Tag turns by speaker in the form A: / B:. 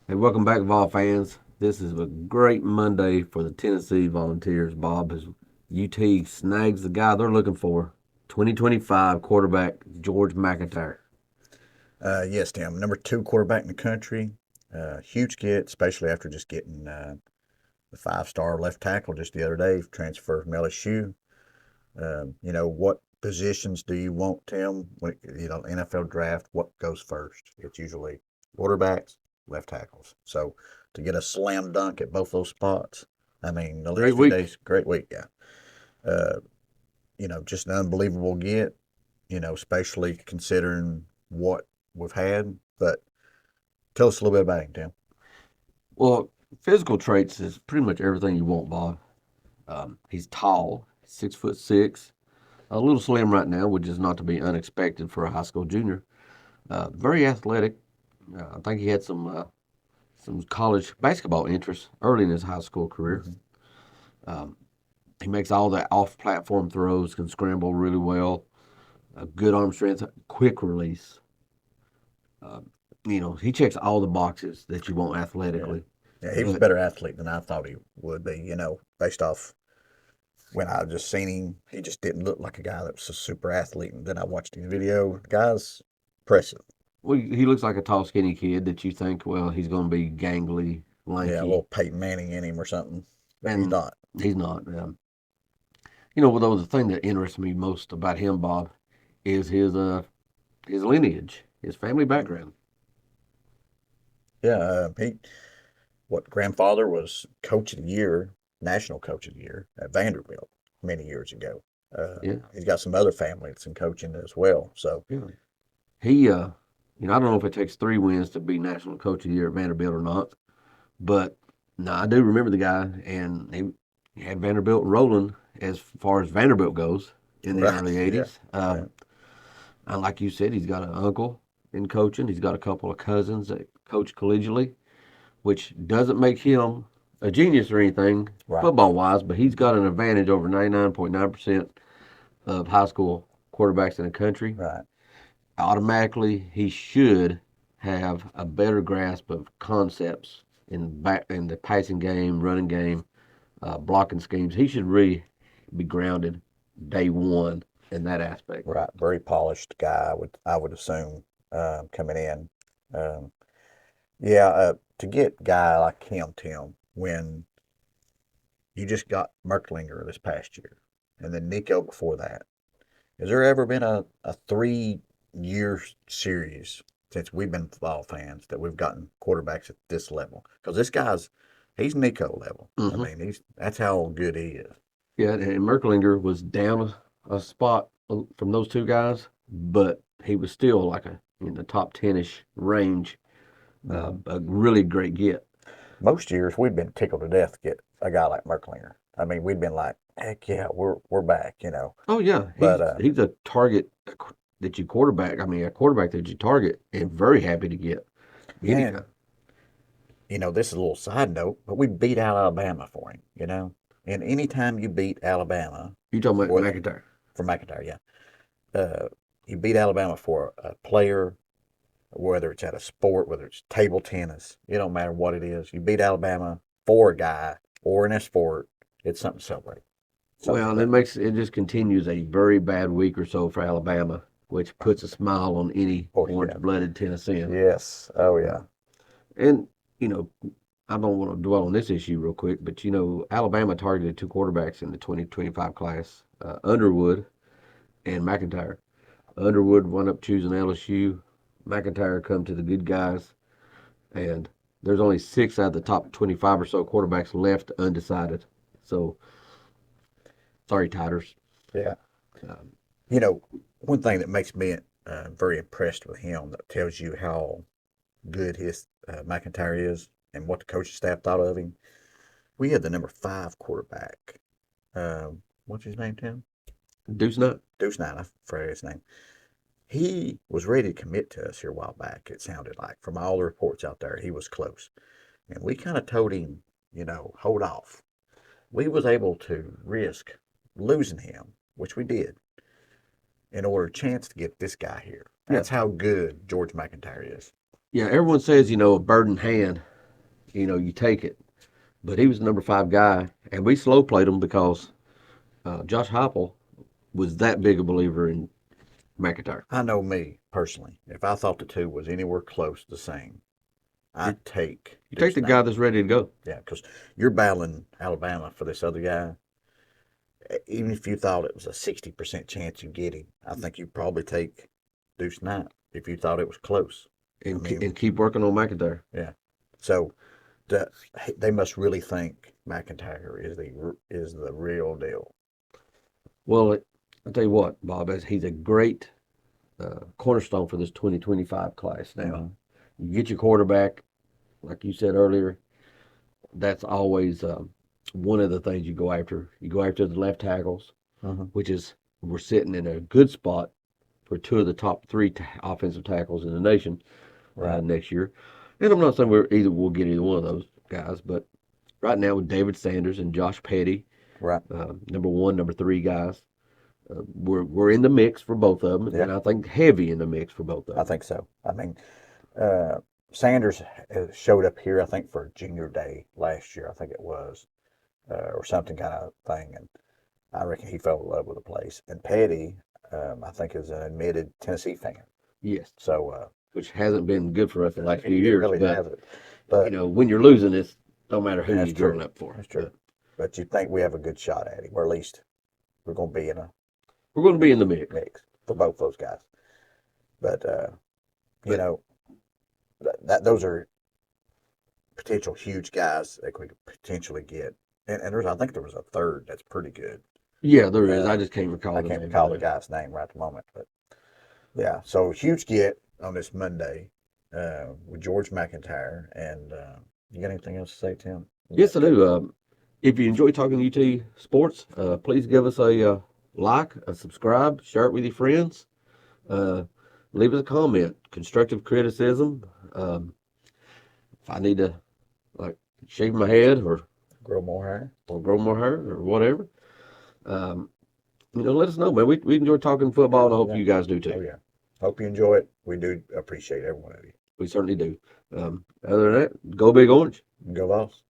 A: Hey, welcome back, Vol fans. This is a great Monday for the Tennessee Volunteers, Bob, as UT snags the guy they're looking for, 2025 quarterback George Macintyre.
B: Yes, Tim. Number two quarterback in the country. Huge get, especially after just getting the five-star left tackle just the other day, transfer from LSU. What positions do you want, Tim? NFL draft, what goes first? It's usually quarterbacks, left tackles. So to get a slam dunk at both those spots, I mean, the
A: Great
B: last few
A: week.
B: days, great week, yeah. Uh, just an unbelievable get, especially considering what we've had. But tell us a little bit about him, Tim.
A: Well, physical traits is pretty much everything you want, Bob. He's tall, 6'6", a little slim right now, which is not to be unexpected for a high school junior. Very athletic. I think he had some college basketball interests early in his high school career.
B: Hmm.
A: Um, He makes all the off-platform throws, can scramble really well, good arm strength, quick release. Uh, he checks all the boxes that you want
B: Yeah.
A: athletically.
B: Yeah, he was a
A: But
B: better athlete than I thought he would be, based off when I just seen him. He just didn't look like a guy that was a super athlete. And then I watched his video. The guy's impressive.
A: well, he looks like a tall, skinny kid that you think, well, he's going to be gangly,
B: Yeah, a
A: lanky,
B: little Peyton Manning in him or something, but he's
A: and
B: not.
A: he's not. Well, the thing that interests me most about him, Bob, is his lineage, his family
B: Mhm.
A: background.
B: Yeah, grandfather was coach of the year, national coach of the year at Vanderbilt many years ago.
A: Yeah,
B: He's got some other family that's in coaching as well. So,
A: yeah. I don't know if it takes 3 wins to be national coach of the year at Vanderbilt or not. But no, I do remember the guy, and he had Vanderbilt rolling as far as Vanderbilt goes in the
B: right,
A: early
B: yeah,
A: '80s.
B: yeah.
A: And like you said, he's got an uncle in coaching. He's got a couple of cousins that coach collegiately, which doesn't make him a genius or anything
B: Right,
A: football wise, but he's got an advantage over 99.9% of high school quarterbacks in the country.
B: right.
A: Automatically, he should have a better grasp of concepts in the passing game, running game, blocking schemes. He should really be grounded day one in that aspect.
B: Right, very polished guy. I would assume coming in. Um, yeah, to get a guy like him, Tim, when you just got Merklinger this past year, and then Nico before that. Has there ever been a 3 year series since we've been football fans that we've gotten quarterbacks at this level? Because he's Nico level. I
A: Hmm.
B: mean, that's how good he is.
A: Yeah, and Merklinger was down a spot from those two guys, but he was still like in the top 10-ish range.
B: Hmm.
A: A really great get.
B: Most years we've been tickled to death to get a guy like Merklinger. I mean, we've been like, heck yeah, we're back.
A: Oh yeah,
B: But
A: he's a target that you quarterback. I mean, a quarterback that you target, and very happy to get
B: and
A: anytime.
B: this is a little side note, but we beat Alabama for him. And anytime you beat Alabama,
A: You talking about
B: what
A: McIntyre?
B: for McIntyre, yeah, you beat Alabama for a player, whether it's at a sport, whether it's table tennis, it don't matter what it is. You beat Alabama for a guy or in a sport, it's something to celebrate. So
A: Well, it just continues a very bad week or so for Alabama, which puts a smile on any
B: oh yeah,
A: orange-blooded Tennessean.
B: yes, oh
A: Uh,
B: yeah,
A: and you know, I don't want to dwell on this issue real quick, but Alabama targeted two quarterbacks in the 2025 class, Underwood and McIntyre. Underwood wound up choosing LSU. McIntyre come to the good guys, and there's only 6 out of the top 25 or so quarterbacks left undecided. So sorry, Titers.
B: yeah.
A: Um,
B: You know, one thing that makes me very impressed with him that tells you how good his McIntyre is and what the coaching staff thought of him. We had the number 5 quarterback. What's his name, Tim?
A: Deuce Nut.
B: Deuce Knight, I forget his name. He was ready to commit to us here a while back, it sounded like. From all the reports out there, he was close. And we kind of told him, hold off. We was able to risk losing him, which we did, in order to chance to get this guy here.
A: Yeah,
B: That's how good George McIntyre is.
A: yeah. Everyone says a bird in hand. you take it. But he was the number 5 guy, and we slow played him because Josh Heupel was that big a believer in McIntyre.
B: I know me personally. If I thought the two was anywhere close the same, I'd take
A: You take the guy that's ready to go.
B: Yeah, because you're battling Alabama for this other guy. Even if you thought it was a 60% chance you get him, I think you'd probably take Deuce Knight if you thought it was close.
A: And,
B: I mean,
A: and keep working on McIntyre.
B: Yeah. So they must really think McIntyre is the real deal.
A: Well, I'll tell you what, Bob, he's a great cornerstone for this 2025 class now.
B: Mm-hmm.
A: You get your quarterback, like you said earlier, that's always one of the things you go after. You go after the left tackles, which is we're sitting in a good spot for 2 of the top 3 offensive tackles in the nation next year. And I'm not saying we'll get either one of those guys, but right now with David Sanders and Josh Petty,
B: Right.
A: number 1, number 3 guys, we're in the mix for both of them, and I think heavy in the mix for both of them.
B: I think so. I mean, Sanders showed up here, I think, for Junior Day last year, I think it was, or something kind of thing, and I reckon he fell in love with the place. And Petty, I think, is an admitted Tennessee fan.
A: Yes.
B: So,
A: which hasn't been good for us the last few years.
B: Really
A: but,
B: hasn't. But
A: when you're losing, it no matter who
B: that's
A: you're
B: true.
A: going up for.
B: That's true. But you think we have a good shot at him, or at least we're going to be in
A: the mix
B: for both those guys. But those are potential huge guys that we could potentially get. And I think there was a third that's pretty good.
A: Yeah, there is. I just can't recall.
B: I can't recall the guy's name right at the moment, but yeah. So huge get on this Monday with George McIntyre. And you got anything else to say, Tim?
A: Yes, I do. If you enjoy talking UT sports, please give us a like, a subscribe, share it with your friends. Leave us a comment, constructive criticism. If I need to shave my head or
B: grow more hair
A: or whatever, let us know, man. We enjoy talking football, and I hope you guys do too.
B: Oh yeah, hope you enjoy it. We do appreciate every one of you.
A: We certainly do. Other than that, go Big Orange.
B: Go Vols.